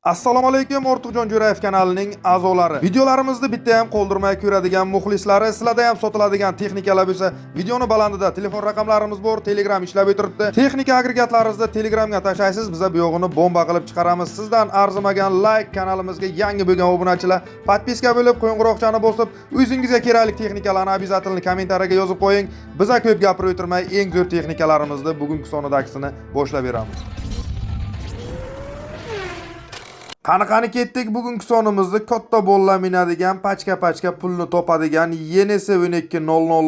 Assalomu alaykum, Ortiqjon Jo'rayev kanalining a'zolari. Videolarimizda bitta ham qoldirmay ko'radigan muxlislari, sizlarda ham sotiladigan texnikalar bo'lsa, videoni balandida telefon raqamlarimiz bor, Telegram ishlab o'tiribdi. Texnika agregatlaringizni Telegramga tashlaysiz, biz bu yog'ini bomba qilib chiqaramiz. Sizdan arzimagan like, kanalimizga yangi bo'lgan obunachilar podpiska bo'lib, qo'ng'iroqchani bosib, o'zingizga kerakli texnikalarni обязательно kommentariyaga yozib qo'ying. Biz ko'p gapirib o'tirmay, eng zo'r texnikalarimizni bugungi sonidagini boshlab beramiz. Qani ketdik, bugungi sonimizda katta bollar minadigan, pachka pulni topadigan YNS 1200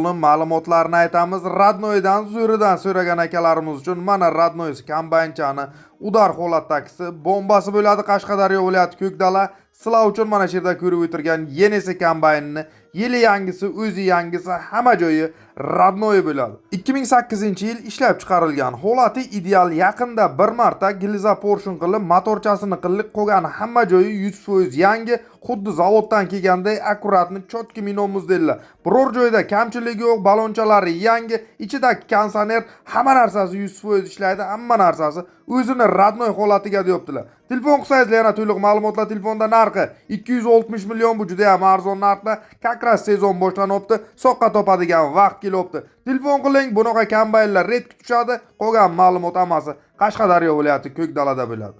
ni ma'lumotlarini aytamiz. Radnoydan zo'ridan so'ragan akalarimiz uchun mana Radnoysi kombaynchani udar holatdagisi bombasi bo'ladi. Qashqadaryo viloyati Ko'kdala. Sizlar uchun mana shu yerda ko'rib o'tirgan YNS kombaynini yili yangisi, o'zi yangisi, hamma joyi Radnoy bo'ladi. 2008-yil ishlab chiqarilgan. Holati ideal, yaqinda bir marta gilza portion qilib, motorchasini qilib qo'ygan, hamma joyi 100% yangi, xuddi zavoddan kelganday akkuratni chotki minomuzdellar. Biror joyda kamchiligi yo'q, balonchalari yangi, ichidagi kondisioner, hamma narsasi 100% ishlaydi, hamma narsasi o'zini Radnoy holatiga deyaptilar. Telefon qilsangiz yana to'liq ma'lumotlar telefonda narxi 260 million, bu juda ham arzon narxda. Kakras sezon boshlanyapti, soqqa topadigan vaqt kelyapti. Telefon qiling, bunaqa kombaynlar red tushadi. Qolgan ma'lumot hammasi Qashqadaryo viloyati Ko'kdalada bo'ladi.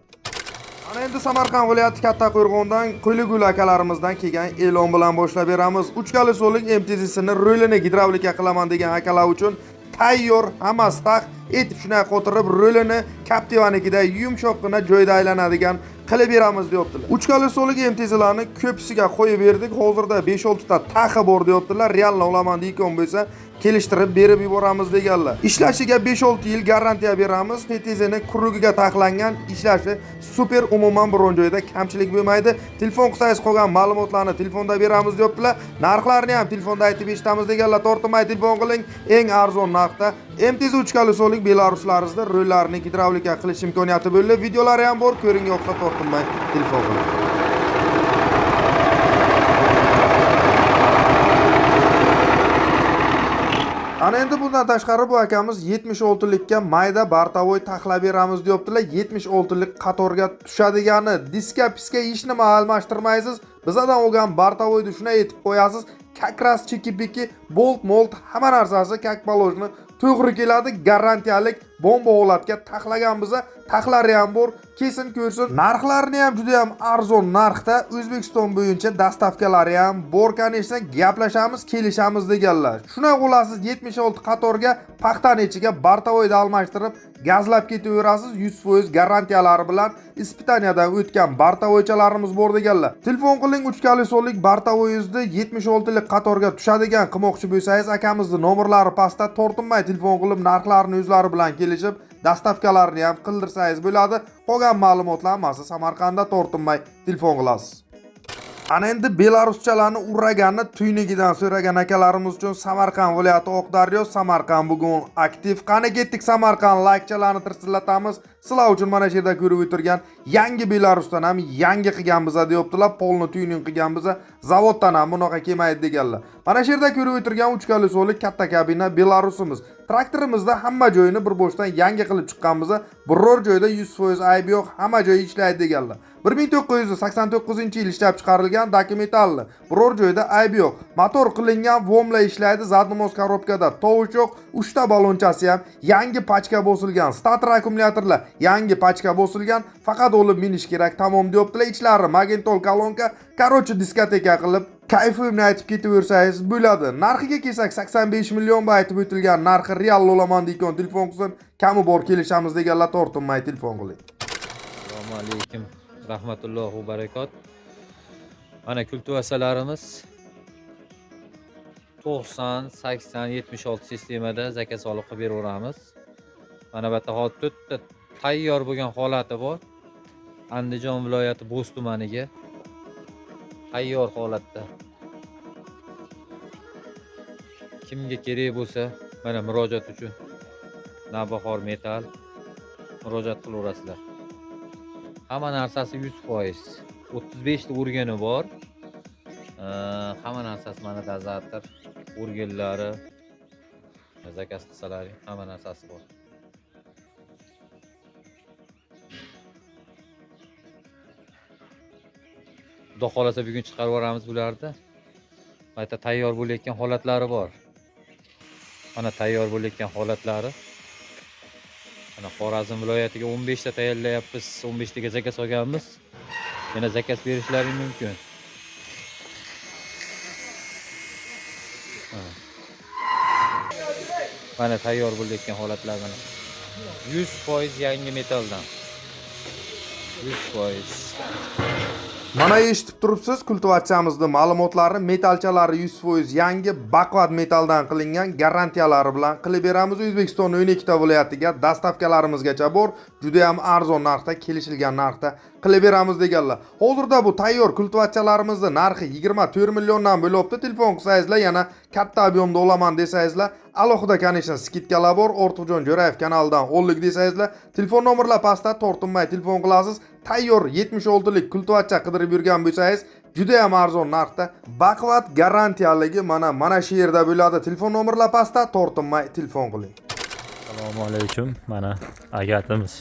Ana endi Samarqand viloyati Kattaqo'rg'ondan Qo'ligul akalarimizdan kelgan e'lon bilan boshlab beramiz. 3 kali so'lik MTZ'sini rolini gidravlika qilaman degan akalar uchun tayyor, hammasi taq etib shunday qotirib rolini Captiva'nikida yumshoqqina joyda aylanadigan qilib beramiz deyaptilar. 3 kali so'lik MTZlarni ko'pisiga qo'yib berdik. Hozirda 5-6 ta taxi bor deyaptilar. Realni olaman deyotgan bo'lsa, kelishtirib berib yuboramiz deganlar. Ishlashiga 5-6 yil garantiya beramiz. PTZni kurugiga taxlangan, ishlashi super, umuman biron joyda kamchilik bo'lmaydi. Telefon qilsangiz qolgan ma'lumotlarni telefonda beramiz deyaptilar. Narxlarni ham telefonda aytib eshitamiz deganlar. Tortinmay telefon qiling. Eng arzon narxda MTZ 3 kali so'lik Belaruslarida rollarni gidravlika qilish imkoniyati bo'ldi. Videolari ham bor, ko'ring, yo'qsa tortinmay telefon qiling. Ana endi bundan tashqari bu akamiz 76 likka mayda bartavoy taxlab beramiz deyaptilar. 76 lik qatorga tushadigani, diska piska hech nima almashtirmaysiz. Bizadan olgan bartavoyni shuna yetib qo'yasiz. Kakras chiki-piki, bolt, hamma narsasi kak balojni to'g'ri keladi. Garantiyalik bomba holatga taxlagan biza, taxlari ham bor. Kesin ko'rsin. Narxlarini ham juda ham arzon narxda. O'zbekiston bo'yicha dastavkalari ham bor, kanishsa gaplashamiz, kelishamiz deganlar. Shunday qilasiz, 76 qatorga paxtani ichiga bartavoyda almashtirib gazlab ketaverasiz. 100% garantiyalari bilan ispitaniyadan o'tgan bartavoychalarimiz bor deganlar. Telefon qiling, 3 kali so'llik bartavoyingizni 76 lik qatorga tushadigan qilmoqchi bo'lsangiz, akamizni nomerlari pastda, tortinmay telefon qilib narxlarini o'zlari bilan kelishib, dastavkalarni ham qildirsangiz bo'ladi. Qolgan ma'lumotlar hammasi Samarqandda, tortinmay telefon qilasiz. Ana endi belaruschalarni urraganni tuynigidan so'ragan akalarimiz uchun Samarqand viloyati Oqdaryo, Samarqand bugun aktiv. Qani ketdik Samarqand, likechalarni tirsillatamiz. Sizlar uchun mana shu yerda ko'rib o'tirgan yangi Belarusdan ham yangi qilgan biza deyaptilar. Polni tuyning qilgan biza, zavoddan ham bunaqa kelmaydi deganlar. Mana shu yerda ko'rib o'tirgan 3 kali so'lik katta kabina Belarusimiz. Traktorimizda hamma joyini bir boshdan yangi qilib chiqqanmiz. Biror joyda 100% ayb yo'q, hamma joyi ishlaydi deganlar. 1989-yil ishlab chiqarilgan dokumentalli. Biror joyda ayb yo'q. Motor qilingan, vomla ishlaydi, zadnomoz korobkada tovush yo'q. 3 ta balonchasi ham yangi pachka bosilgan. Stator akkumulyatorlar yangi pachka bosilgan. Faqat olib minish kerak, tamom deyaptilar. Ichlari magentol kolonka, короче, diskoteka qilib kayfimni aytib ketaversangiz bo'ladi. Narxiga kelsak 85 million aytib o'tilgan narxi real olaman deyotgan telefon qilsin, kami bor kelishamiz deganlar, tortinmay telefon qiling. Assalomu alaykum. Rahmatullohi va barakot. Mana kultivatsiyalarimiz 90, 80, 76 sistemada zakaz solib qilib beraveramiz. Mana bu yerda hozir 4 ta tayyor bo'lgan holati bor. Andijon viloyati Bo'z tumaniga tayyor holatda. Kimga kerak bo'lsa, mana murojaat uchun Navbahor Metal murojaat qilaverasizlar. Hamma narsasi 100%. 35 ta o'rgani bor. Hamma narsasi mana dozator, o'rganlari, zakaz qilsalar, hamma narsasi bor. Xudo xolasa bugun chiqarib yuboramiz bularni. Mana tayyor bo'layotgan holatlari bor. Mana tayyor bo'layotgan holatlari. Mana Xorazm viloyatiga 15 ta tayyorlayapmiz. 15 taga zakaz olganmiz. Yana zakaz berishlari mumkin. Mana tayyor bo'layotgan holatlar mana. 100% yangi metaldan. 100%. Mana eshitib turibsiz, kultivatsiyamizda ma'lumotlarni metalchalari 100% yangi baqvat metaldan qilingan garantiyalari bilan qilib beramiz. O'zbekistonning 12 ta viloyatiga dastavkalarimizgacha bor, juda ham arzon narxda, kelishilgan narxda qilib beramiz deganlar. Hozirda bu tayyor kultivatsiyalarimizni narxi 24 milliondan bo'libdi. Telefon qilsangizlar, yana katta ob'yomda olaman desangizlar, alohida конечно skidkalar bor. Ortiqjon Jo'rayev kanalidan o'nlik desangizlar, telefon nomerlar pastda tortinmay telefon qilasiz. Tayyor 76lik kultivatsiya qidirib yurgan bo'lsangiz, juda ham arzon narxda baqvat garantiyaligi mana shu yerda bo'ladi. Telefon nomerlar pastda tortinmay telefon qiling. Assalomu alaykum. Mana agatimiz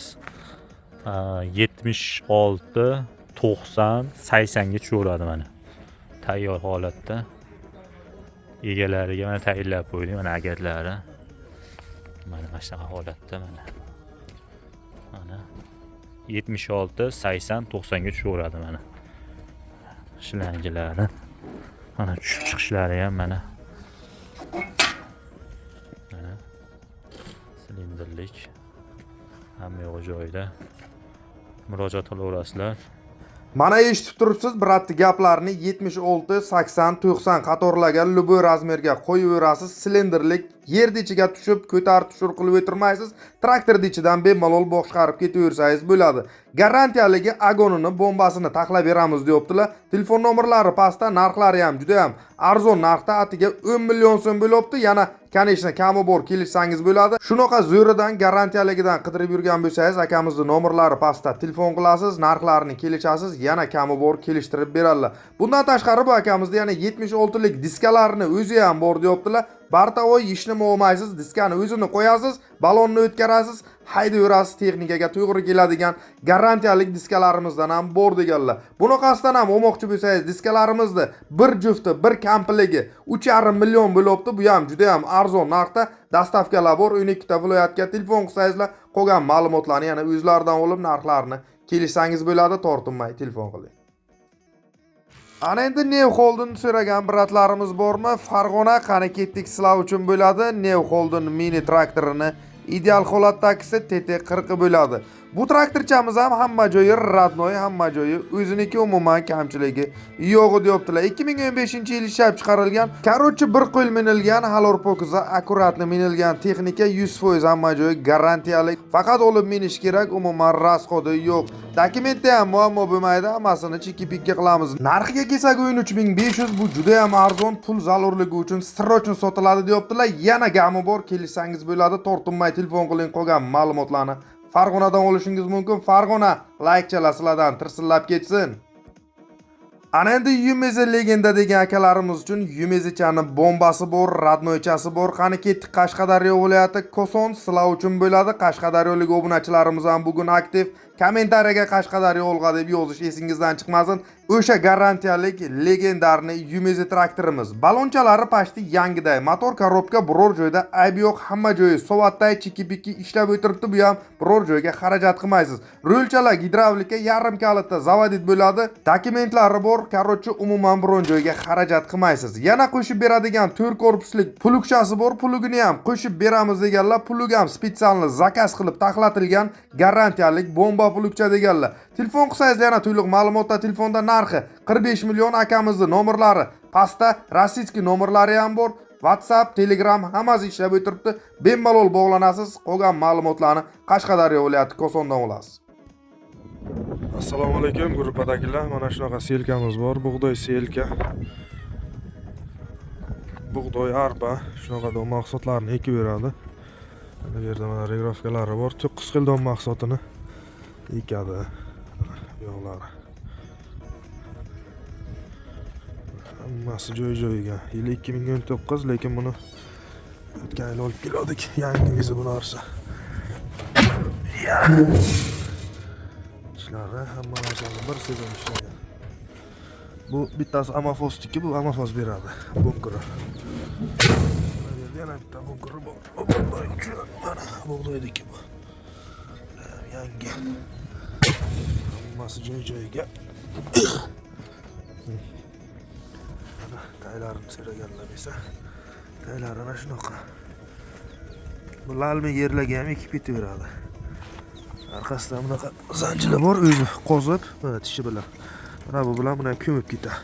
76 90 80 ga tushaveradi mana. Tayyor holatda. Egalariga mana tayyorlab qo'ydik mana agatlari. Mana shunaqa holatda mana. Mana 76 80 90 ga tushaveradi mana. Shilangilari. Mana tushib chiqishlari ham mana. Mana silinderlik hamma yo'g'i joyida. Murojaat qilaverasizlar. Mana eshitib turibsiz, biratdi gaplarni 76 80 90 qatorlagan любой razmerga qo'yaverasiz. Silinderlik yerda ichiga tushib, ko'tarib tushur qilib o'tirmaysiz. Traktorda ichidan bemalol boshqarib ketaversangiz bo'ladi. Garantiyaligi agonini, bombasini taxlab beramiz deyaptilar. Telefon nomerlari pastda, narxlari ham juda ham arzon narxda, atiga 10 million so'm bo'libdi. Yana конечно kami bor kelishsangiz bo'ladi. Shunaqa zo'ridan garantiyaligidan qidirib yurgan bo'lsangiz, akamizning nomerlari pastda telefon qilasiz, narxlarini kelishasiz, yana kami bor kelishtirib beradilar. Bundan tashqari bu akamizda yana 76lik diskalarini o'zi ham bor deyaptilar. Bartavoy ishni olmaysiz, diskani o'zini qo'yasiz, balonni o'tkazasiz, haydayverasiz, texnikaga to'g'ri keladigan garantiyalik diskalarimizdan ham bor deganlar. Bunaqasidan ham olmoqchi bo'lsangiz, diskalarimizni bir jufti, bir komplegi 3,5 million bo'libdi. Bu ham juda ham arzon narxda. Dastavkalar bor, 12 ta viloyatga telefon qilsangizlar, qolgan ma'lumotlarni yana o'zlaridan olib narxlarini kelishsangiz bo'ladi, tortinmay telefon qiling. Ana endi New Holden so'ragan biratlarimiz bormi? Farg'ona qani ketdik sizlar uchun bo'ladi. New Holden mini traktorini ideal holatdagisi TT40 bo'ladi. Bu traktorchamiz ham hamma joyi radnoy, hamma joyi o'ziniki, umuman kamchiligi yo'q deyaptilar. 2015-yil ishlab chiqarilgan, короче bir qo'l minilgan, halor pokiza akkuratni minilgan texnika 100% hamma joyi garantiyali. Faqat olib minish kerak, umuman rasxodi yo'q. Dokumentda ham muammo bo'lmaydi, hammasini chiki-pikka qilamiz. Narxiga kelsak 13500, bu juda ham arzon, pul zarurligi uchun sirrochun sotiladi deyaptilar. Yana gami bor, kelishsangiz bo'ladi, tortinmay telefon qiling, qolgan ma'lumotlarni Farg'onadan olishingiz mumkin. Farg'ona like sizlardan tirsillab ketsin. Ana endi Yumezi legenda degan akalarimiz uchun Yumezichani bombasi bor, radnoychasi bor. Qani ketdik Qashqadaryo viloyati Koson sizlar uchun bo'ladi. Qashqadaryolik obunachilarimiz ham bugun aktiv. Kommentariyaga Qashqadaryo olg'a deb yozish esingizdan chiqmasin. O'sha garantiyalik legendarni Yumezi traktorimiz. Balonchalari pashti yangiday, motor korobka biror joyda ayb yo'q, hamma joyi sovatday chiki-piki ishlab o'tiribdi. Bu ham biror joyga xarajat qilmaysiz. Rulchalar gidravlika yarim kalitda zavodit bo'ladi. Dokumentlari bor, короче umuman biron joyga xarajat qilmaysiz. Yana qo'shib beradigan 4 korpuslik plugchasi bor. Plugini ham qo'shib beramiz deganlar. Plug ham spesialni zakaz qilib taxlatilgan garantiyalik bomba plugcha deganlar. Telefon qilsangiz yana to'liq ma'lumotlar telefonda narxi 45 million. Akamizning nomerlari pastda, rossiyskiy nomerlari ham bor. WhatsApp, Telegram hammasi ishlab o'tiribdi. Bemalol bog'lanasiz, qolgan ma'lumotlarni Qashqadaryo viloyati Kosondan olasiz. Assalomu alaykum guruhdagilar. Mana shunaqa selkamiz bor, bug'doy selka. Bug'doy arpa, shunaqa don mahsulotlarni ekib beradi. Bu yerda mana regrafkalari bor. 9 xil don mahsulotini ekadi. Yo'qlari. Hammasi joy-joyiga. Yil 2019, lekin buni o'tgan yil olib keldik. Yangisi bu narsa. Ya. Ishlari hamma narsani bir sezon ishlagan. Bu bittasi amafosniki, bu amafoz beradi. Bunkeri. Yana bitta bunkeri bor. Bug'doy uchun mana bug'doydiki bu. Yangi. Hammasi joy-joyiga. Mana taylarini seraganlar esa. Taylar ana shunaqa. Bu lalmi yerlarga ham ekib ketaveradi. Arkasida bunaqa zanjirlar bor, o'zi qozib, mana tishi bilan. Mana bu bilan buni ham ko'mib ketadi.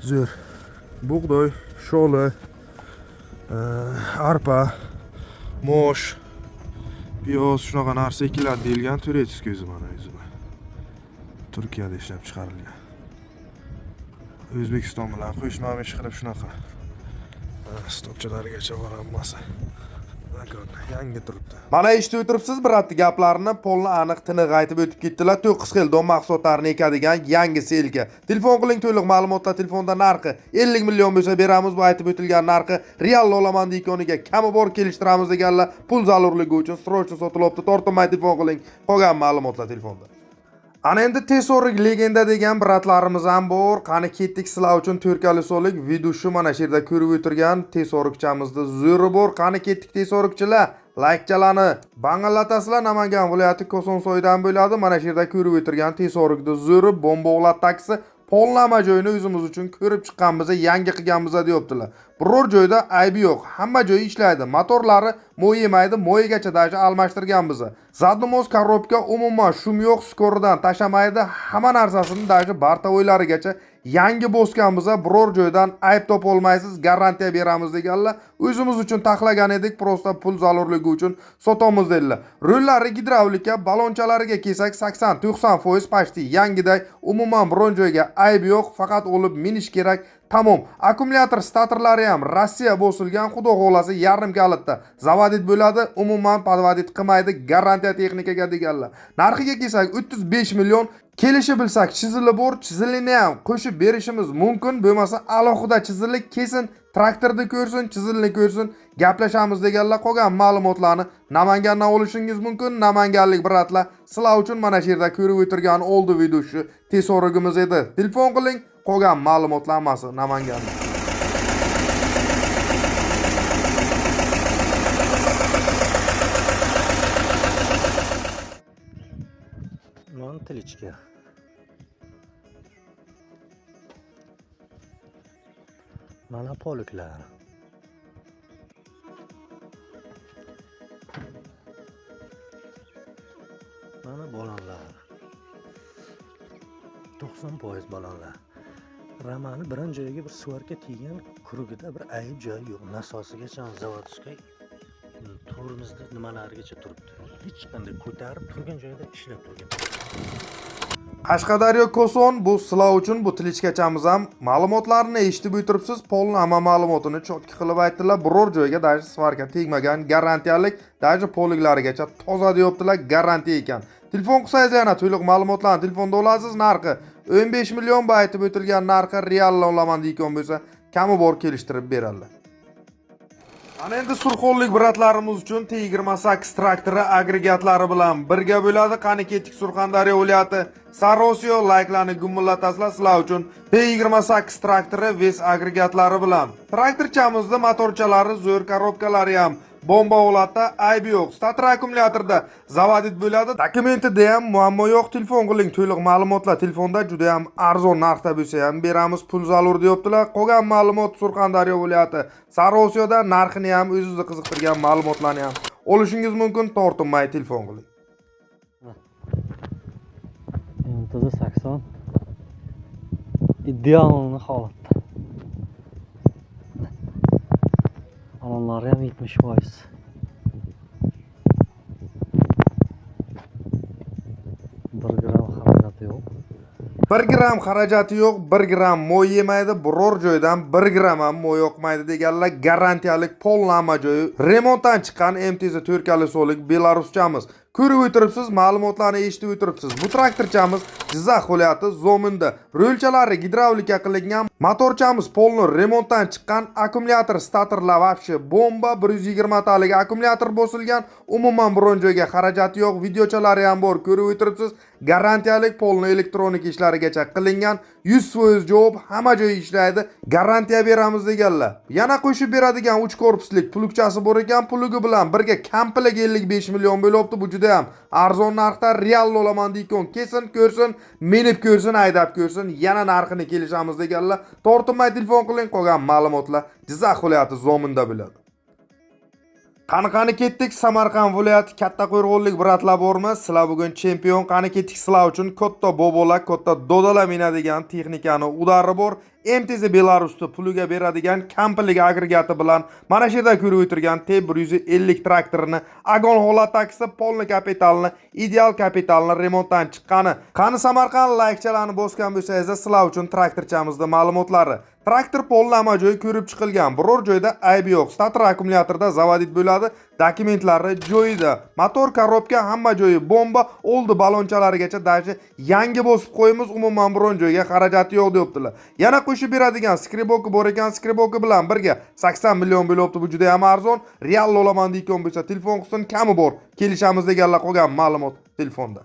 Zo'r. Bug'doy, sho'la, arpa, mosh, piyoz shunaqa narsa ekiladi deyilgan, turetsiz ko'zi mana o'zi. Turkiyada ishlab chiqarilgan. O'zbekiston bilan qo'shma-qo'shma qilib shunaqa. Stokchalarigacha bor hammasi. Yangi turibdi. Mana eshitib o'tiribsiz, biratti gaplarini polni aniq tiniq aytib o'tib ketdilar. 9 xil don mahsulotlarini ekadigan yangi selga. Telefon qiling, to'liq ma'lumotlar telefonda narxi 50 million bo'lsa beramiz. Bu aytib o'tilgan narxi real olaman deyoniga kami bor kelishtiramiz deganlar. Pul zarurligi uchun srochni sotilibdi. Tortinmay telefon qiling. Qolgan ma'lumotlar telefonda. Ana endi tesorik legenda degan bratlarimiz ham bor. Qani ketdik sizlar uchun Turkiyalik so'lik videosi mana shu yerda ko'rib o'tirgan tesorikchamizda zo'ri bor. Qani ketdik tesorikchilar. Likechalarni bangallatasizlar. Namangan viloyati Kosonsoydan bo'ladi. Mana shu yerda ko'rib o'tirgan tesorikda zo'ri bomboqlar taksi polnama joyini o'zimiz uchun ko'rib chiqqanmiz, yangi qilganmiz deyaptilar. Biror joyda aybi yo'q. Hamma joyi ishlaydi. Motorlari mo'y yemaydi, mo'yigacha dashi almashtirganmiz. Zadnomoz korobka umuman shum yo'q, skoridan tashamaydi. Hamma narsasini dashi bartavoylarigacha yangi bosganmiz. Biror joydan ayb topolmaysiz, garantiya beramiz deganlar. O'zimiz uchun taxlagan edik, prosta pul zarurligi uchun sotamiz dedilar. Rullari gidravlika, balonchalariga kelsak 80-90% pashti yangiday, umuman biron joyga ayb yo'q, faqat olib minish kerak. Tamom. Akkumulyator statorlari ham Rossiya bosilgan, xudo xohlasa yarim kalitda zavodit bo'ladi, umuman podvodit qilmaydi, garantiya texnikaga deganlar. Narxiga kelsak 35 million, kelishi bilsak chizili bor, chizilini ham qo'shib berishimiz mumkin, bo'lmasa alohida chizilik kesin, traktorda ko'rsin, chizilni ko'rsin, gaplashamiz deganlar. Qolgan ma'lumotlarni Namangandan olishingiz mumkin. Namanganlik bratlar, sizlar uchun mana shu yerda ko'rib o'tirgan oldi videosi tesorigimiz edi. Telefon qiling. Qolgan ma'lumotlar hammasi Namanganda. Non tilichka. Mana poliklar. Mana balonlar. 90% balonlar. Ramani birinchi joyiga bir suvarga teggan, kurugida bir ayib joyi yo'q. Nasosigacha zavodskiy tormizda nimalarigacha turibdi. Hech qanday ko'tarib turgan joyida ishlab turgan. Qashqadaryo Koson, bu sizlar uchun bu tilichkachamiz ham ma'lumotlarini eshitib o'tiribsiz. Polni hamma ma'lumotini chotki qilib aytdilar. Biror joyga dashi svarka tegmagan, garantiyalik, dashi poliklarigacha toza deyaptilar, garantiya ekan. Telefon qilsangiz yana to'liq ma'lumotlarni telefonda olasiz. Narxi 15 million bu aytib o'tilgan narxi real olaman deyotgan bo'lsa, kami bor kelishtirib beradilar. Ana endi surxonlik bratlarimiz uchun T28 traktori agregatlari bilan birga bo'ladi. Qani ketdik Surxondaryo viloyati Sarosiyo, layklarni gummillatasizlar sizlar uchun T28 traktori ves agregatlari bilan. Traktorchamizda motorchalari zo'r, korobkalari ham bomba holatda, aybi yo'q. Stator akkumulyatorda zavodit bo'ladi. Dokumentida ham muammo yo'q. Telefon qiling, to'liq ma'lumotlar telefonda juda ham arzon narxda bo'lsa ham beramiz, pul zarur deyaptilar. Qolgan ma'lumot Surxondaryo viloyati Sarosiyoda, narxini ham o'zingizni qiziqtirgan ma'lumotlarni ham olishingiz mumkin. Tortinmay telefon qiling. Endi 80 ideal holatda. Alanlar ham 70%. Bir gram xarajati yo'q. 1 gram xarajati yo'q, 1 gram mo'y yemaydi, biror joydan 1 gram ham mo'y yoqmaydi deganlar. Garantiyalik polnama joyi. Remontdan chiqqan MTZ Turkiyalik so'lik Belaruschamiz. ko'rib o'tiribsiz, ma'lumotlarni eshitib o'tiribsiz. Bu traktorchamiz Jizzax viloyati Zominda. Rulchalari gidravlika qilingan, motorchamiz polni remontdan chiqqan, akkumulyator statorlar vobshe bomba, 120 talik akkumulyator bosilgan, umuman biron joyga xarajati yo'q, videochalari ham bor, ko'rib o'tiribsiz. Garantiyalik polni elektronik ishlarigacha qilingan, 100% javob, hamma joy ishlaydi, garantiya beramiz deganlar. Yana qo'shib beradigan 3 korpuslik plugchasi bor ekan, plugi bilan birga komplet 55 million bo'libdi. Bu juda ham arzon narxda, real olaman deykon. Kesin ko'rsin, minib ko'rsin, haydab ko'rsin, yana narxini kelishamiz deganlar. Tortinmay telefon qiling, qolgan ma'lumotlar Jizzax viloyati Zominda bo'ladi. Qani ketdik, Samarqand viloyati katta qo'rg'onlik bratlar bormi? Sizlar bugun chempion. Qani ketdik, sizlar uchun katta bobolar, katta dodalar minadigan texnikani udari bor. MTZ Belarusda puliga beradigan komplik agregati bilan mana shu yerda ko'rib o'tirgan T150 traktorini agon holatdagisi polni kapitalni, ideal kapitalni remontdan chiqqani. Qani Samarqand laykchalarni bosgan bo'lsangiz, sizlar uchun traktorchamizning ma'lumotlari. Traktor polni joyi ko'rib chiqilgan. Biror joyda aybi yo'q. Stator akkumulyatorda zavodit bo'ladi. Dokumentlari joyida. Motor, korobka hamma joyi bomba, oldi balonchalarigacha dashi yangi bosib qo'yimiz, umuman biron joyga xarajati yo'q deyaptilar. Yana qo'shib beradigan skriboki bor ekan, skriboki bilan birga 80 million bo'libdi. Bu juda ham arzon. Real olaman deykon bo'lsa, telefon qilsin, kami bor. Kelishamiz deganlar, qolgan ma'lumot telefonda.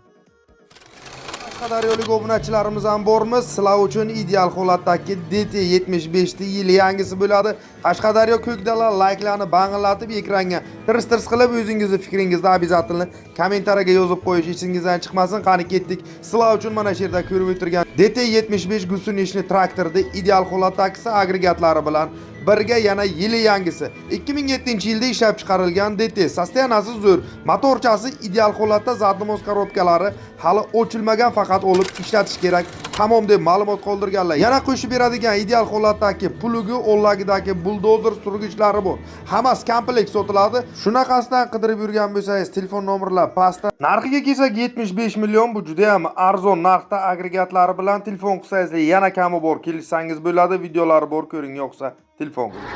Qashqadaryolik obunachilarimiz ham bormi? Sizlar uchun ideal holatdagi DT75 yil yangisi bo'ladi. Qashqadaryo ko'kdalar layklarni bang'illatib ekranga tirs qilib o'zingizni fikringizni обязательно kommentariyaga yozib qo'yish esingizdan chiqmasin. Qani ketdik. Sizlar uchun mana shu yerda ko'rib o'tirgan DT75 Gusunishni traktorda ideal holatdagi agregatlari bilan birga yana yili yangisi 2007-yilda ishlab chiqarilgan DT. Sostenasi zo'r, motorchasi ideal holatda, zadmoz korobkalari hali ochilmagan, faqat olib ishlatish kerak. Tamom deb ma'lumot qoldirganlar. Yana qo'shib beradigan ideal holatdagi plugi, o'llagidagi buldozer surgichlari bor. Hammasi komplekt sotiladi. Shunaqasidan qidirib yurgan bo'lsangiz, telefon nomerlar pastda. Narxiga kelsak 75 million, bu juda ham arzon narxda agregatlari bilan telefon qilsangiz yana kami bor, kelishsangiz bo'ladi. Videolari bor, ko'ring, yo'qsa telefon qiling.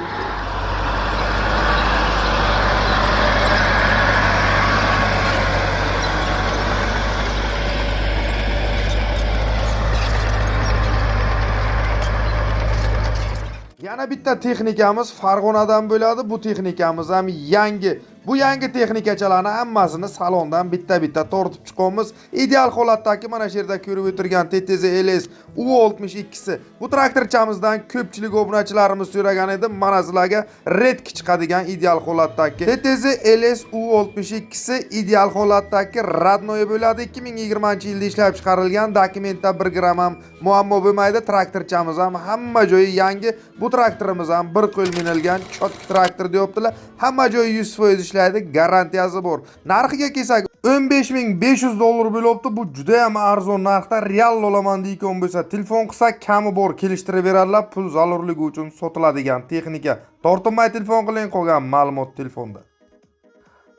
Yana bitta texnikamiz Farg'onadan bo'ladi. Bu texnikamiz ham yangi. Bu yangi texnikachalarni hammasini salondan bitta tortib chiqamiz. Ideal holatdagi mana shu yerda ko'rib o'tirgan TTZ LS U62si. Bu traktorchamizdan ko'pchilik obunachilarimiz so'ragan edi. Mana sizlarga redki chiqadigan ideal holatdagi TTZ LS U62si ideal holatdagi radnoy bo'ladi. 2020-yilda ishlab chiqarilgan. Dokumentda 1 gram ham muammo bo'lmaydi. Traktorchamiz ham hamma joyi yangi. Bu traktorimiz ham bir qo'l minilgan chotki traktor deyaptilar. Hamma joyi 100% ishlaydi, garantiyasi bor. Narxiga kelsak 15.500 dollar bo'libdi. Bu juda ham arzon narxda, real olaman deykon bo'lsa, telefon qilsak kami bor, kelishtirib berarlar. Pul zarurligi uchun sotiladigan texnika. Tortinmay telefon qiling, qolgan ma'lumot telefonda.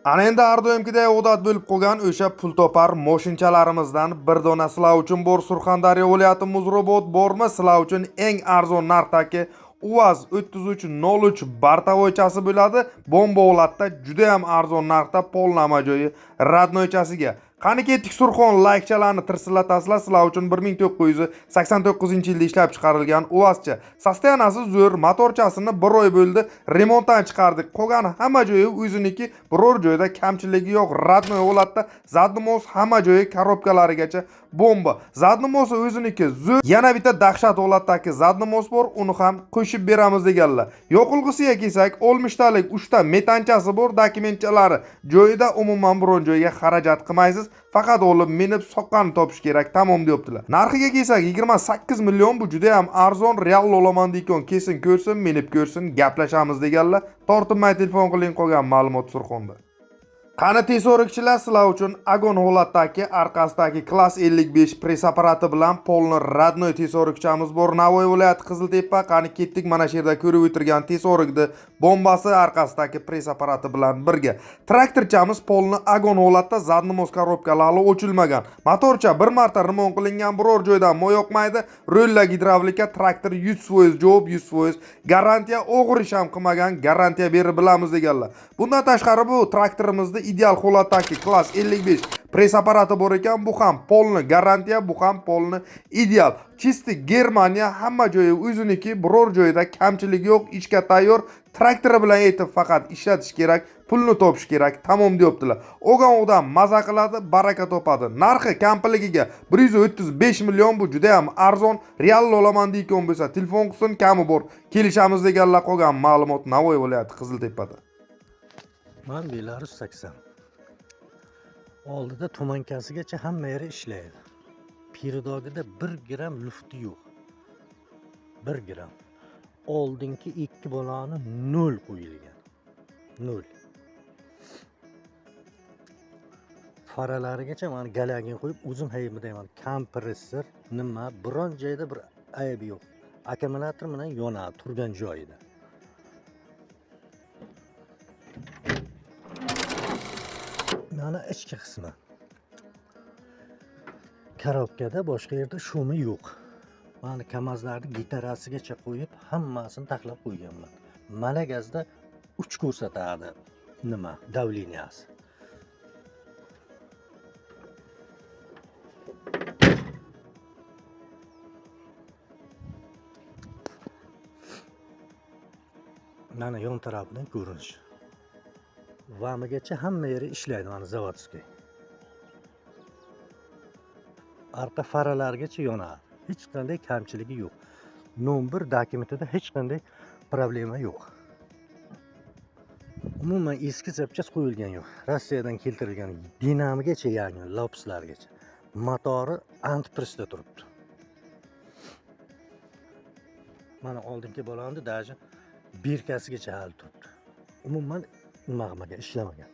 Ana endi har doimgidek odat bo'lib qolgan o'sha pul topar moshinchalarimizdan bir dona sizlar uchun bor. Surxondaryo viloyati Muzrobod bormi? Sizlar uchun eng arzon narxdagi UAZ 3303 bartavoychasi bo'ladi. Bomba holatda, juda ham arzon narxda, polnama joyi radnoychasiga. Qani ketdik, Surxon laykchalarni tirsillatasizlar. Sizlar uchun 1989-yilda ishlab chiqarilgan UAZcha. Sostenasi zo'r, motorchasini 1 oy bo'ldi, remontdan chiqardik. Qolgan hamma joyi o'ziniki, biror joyda kamchiligi yo'q. Radnoy holatda, zadmoz hamma joyi korobkalarigacha bomba. Zadmoz o'ziniki zo'r. Yana bitta dahshat holatdagi zadmoz bor, uni ham qo'shib beramiz deganlar. Yoqilg'isiga kelsak, 60 talik 3 ta metanchasi bor, dokumentchalari joyida, umuman biron joyga xarajat qilmaysiz. Faqat olib minib soqqani topish kerak, tamom deyaptilar. Narxiga kelsak 28 million, bu juda ham arzon, real olaman deykon, kesin ko'rsin, minib ko'rsin, gaplashamiz deganlar. Tortinmay telefon qiling, qolgan ma'lumot Surxonda. Qani teso'rikchilar, sizlar uchun agon holatdagi orqasidagi Class 55 press apparati bilan polni radnoy teso'rikchamiz bor. Navoiy viloyati Qiziltepa. Qani ketdik, mana shu yerda ko'rib o'tirgan teso'rikni bombasi orqasidagi press apparati bilan birga. Traktorchamiz polni agon holatda, zadnomoz korobkalari ochilmagan. Motorcha bir marta remont qilingan, biror joydan moy yoqmaydi. Rolla gidravlika, traktor 100% javob, 100% garantiya, o'g'ir ish ham qilmagan, garantiya berib bilamiz deganlar. Bundan tashqari bu traktorimizni ideal holatdagi klass 55 press apparati bor ekan. Bu ham polni garantiya, bu ham polni ideal. Chisti Germaniya, hamma joyi o'ziniki, biror joyida kamchilik yo'q, ishga tayyor. Traktori bilan yetib faqat ishlatish kerak, pulni topish kerak, tamom deyaptilar. Olgan odam maza qiladi, baraka topadi. Narxi kampligiga 135 million, bu juda ham arzon. Real olaman deyotgan bo'lsa, telefon qilsin, kami bor. Kelishamiz deganlar qolgan ma'lumot Navoiy viloyati Qiziltepada. Men Belarus 80. Oldida tumankasigacha hamma yeri ishlaydi. Piridogida 1 gram lufti yo'q. 1 gram. Oldingi 2 bolani 0 qo'yilgan. 0. Faralarigacha mana galagin qo'yib o'zim hayimdayman. Kompressor nima, biron joyda bir aybi yo'q. Akkumulyator bilan yonadi turgan joyida. Mana ichki qismi. Korobkada boshqa yerda shumi yo'q. Mana kamazlarni gitarasigacha qo'yib, hammasini taxlab qo'yganman. Mana gazda 3 ko'rsatadi. Nima? Davleniyasi. Mana yon tarafidan ko'rinish. Vamigacha hamma yeri ishlaydi mana zavodskiy. Arqa faralargacha yonadi. Hech qanday kamchiligi yo'q. Nomber dokumentida hech qanday problema yo'q. Umuman eski zapchas qo'yilgan yo'q. Rossiyadan keltirilgan dinamigacha yangi, lopslargacha. Motori antipressda turibdi. Mana oldingi bolandi даже birkasigacha hal turibdi. Umuman nima ishlamagan.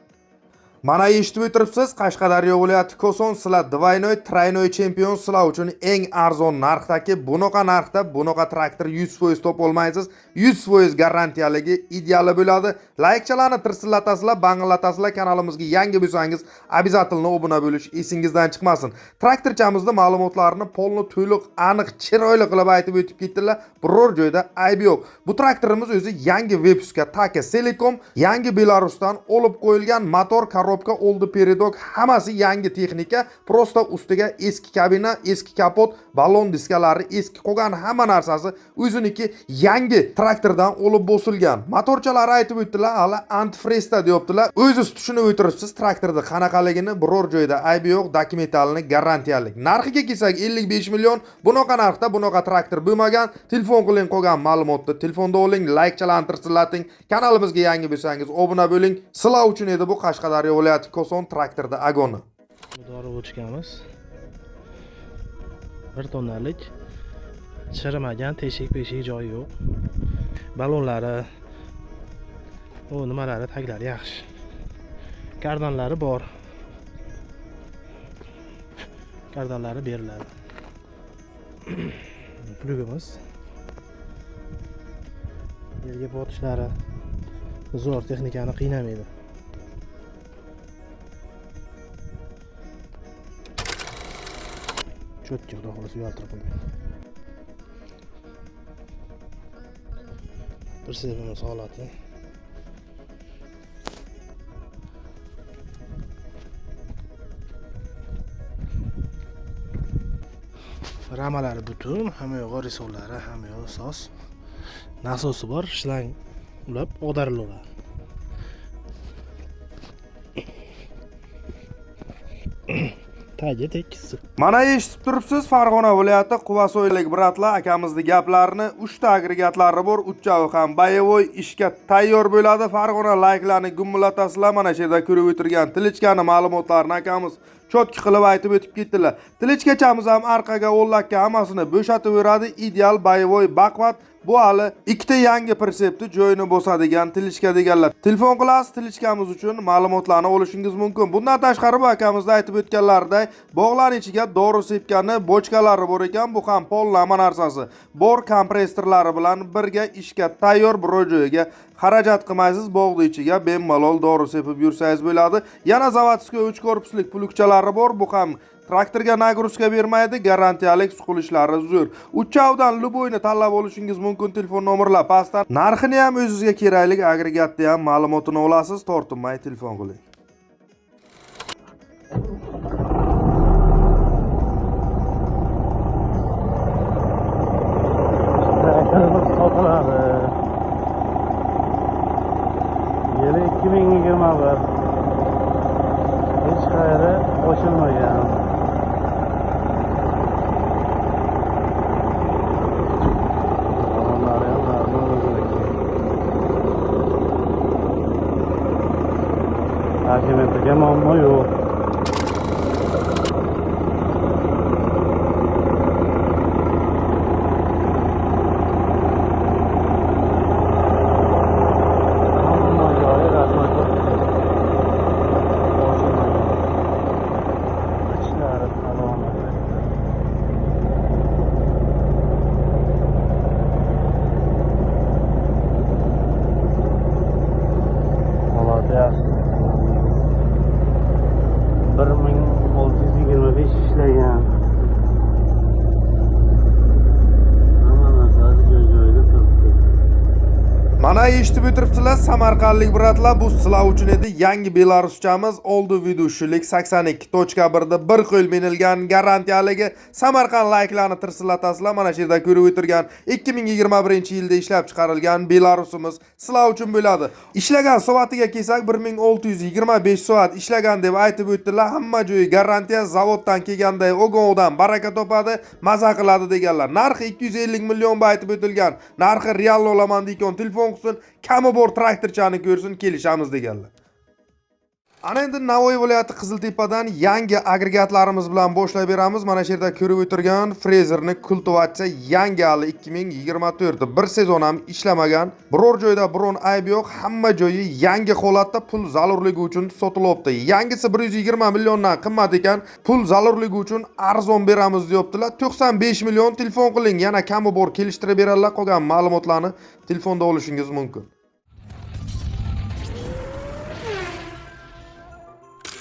Mana eshitib o'tiribsiz, Qashqadaryo viloyati Koson sizlar двойной, тройной chempion sizlar uchun eng arzon narxdagi bunaqa narxda bunaqa traktor 100% topa olmaysiz. 100% garantiyaligi ideali bo'ladi. Laykchalarni tirsillatasizlar, banglatasizlar. Kanalimizga yangi bo'lsangiz, обязательно obuna bo'lish esingizdan chiqmasin. Traktorchamizning ma'lumotlarini polni to'liq, aniq, chiroyli qilib aytib o'tib ketdilar. Biror joyda aybi yo'q. Bu traktorimiz o'zi yangi Vepska Taka Selecom, yangi Belarusdan olib qo'yilgan motor, korobka, oldi peredok, hammasi yangi texnika. Prosta ustiga eski kabina, eski kapot, ballon diskalari eski qolgan, hamma narsasi o'ziniki yangi traktordan olib bosilgan. Motorchilar aytib o'tdilar, hali antifresta deyaptilar. O'zingiz tushunib o'tiribsiz, traktorda qanaqaligini, biror joyda aybi yo'q, dokumentalni garantiyalik. Narxiga kelsak 55 million, bunaqa narxda bunaqa traktor bo'lmagan. Telefon qiling, qolgan ma'lumotni telefonda oling, layk-chalantirsilating. Kanalimizga yangi bo'lsangiz obuna bo'ling. Sizlar uchun edi bu Qashqadaryo viloyati Koson traktorda agoni. Dori o'chkamiz. 1 tonnalik chirimagan, teshik-beshik joyi yo'q. Balonlari, nimalari, taglari yaxshi. Kardanlari bor. Kardanlari beriladi. Plugimiz. Yerga botishlari zo'r, texnikani qiynamaydi. Cho'tga xudo xohlasa uyaltirib qo'ymaydi. Bir sebimiz holati. Ramalari butun, hamma yo'g'i risolari, hamma yo'g'i sos. Nasosi bor, shlang ulab o'darilaveradi. Tagi tekis. Mana eshitib turibsiz, Farg'ona viloyati Quvasoylik bratlar akamizning gaplarini, 3 ta agregatlari bor, 3 ham boyevoy ishga tayyor bo'ladi. Farg'ona layklarni gumulatasizlar. Mana shu yerda ko'rib o'tirgan Tilichkani ma'lumotlarini akamiz chotki qilib aytib o'tib ketdilar. Tilichkachamiz ham orqaga o'llakka hammasini bo'shatib beradi. Ideal boyevoy baqvat. Bu hali ikkita yangi pritsepni joyini bosadigan Tilichka deganlar. Telefon qilasiz, Tilichkamiz uchun ma'lumotlarni olishingiz mumkin. Bundan tashqari bu akamizda aytib o'tganlaridek, bog'lar ichiga dori sepgani bochkalari bor ekan. Bu ham polnama narsasi. Bor kompressorlari bilan birga ishga tayyor, biror joyga xarajat qilmaysiz, bog'ning ichiga bemalol dori sepib yursangiz bo'ladi. Yana zavodskiy 3 korpuslik plugchalari bor. Bu ham traktorga nagruzka bermaydi, garantiyalik suqilishlari zo'r. Uchovdan luboyni tanlab olishingiz mumkin. Telefon nomerlar pastda. Narxini ham o'zingizga kerakli agregatni ham ma'lumotini olasiz, tortinmay telefon qiling. Bizga muammo yo'q. Hamma joyi rasmlar. Ichlari salomati. Holati yaxshi. 1625 ishlagan. Hamma narsasi joy-joyida turibdi. Mana eshitib o'tiribsizlar, samarqandlik bratlar, bu sizlar uchun edi yangi belaruschamiz oldi videoshlik 82.1 da bir qo'l minilgan garantiyaligi Samarqand layklarni tirsillatasizlar. Mana shu yerda ko'rib o'tirgan 2021-yilda ishlab chiqarilgan belarusimiz sizlar uchun bo'ladi. Ishlagan soatiga kelsak 1625 soat ishlagan deb aytib o'tdilar. Hamma joyi garantiya, zavoddan kelganday ogohdan baraka topadi, maza qiladi deganlar. Narxi 250 million ba aytib o'tilgan. Narxi real olaman deykan telefon qilsin, kami bor traktorchani ko'rsin, kelishamiz deganlar. Ana endi Navoiy viloyati Qiziltepadan yangi agregatlarimiz bilan boshlab beramiz. Mana shu yerda ko'rib o'tirgan frezerni kultivatsiya yangi hali 2024. Bir sezon ham ishlamagan. Biror joyda biron ayb yo'q. Hamma joyi yangi holatda, pul zarurligi uchun sotilyapti. Yangisi 120 milliondan qimmat ekan, pul zarurligi uchun arzon beramiz deyaptilar. 95 million telefon qiling. Yana kami bor kelishtirib beradilar. Qolgan ma'lumotlarni telefonda olishingiz mumkin.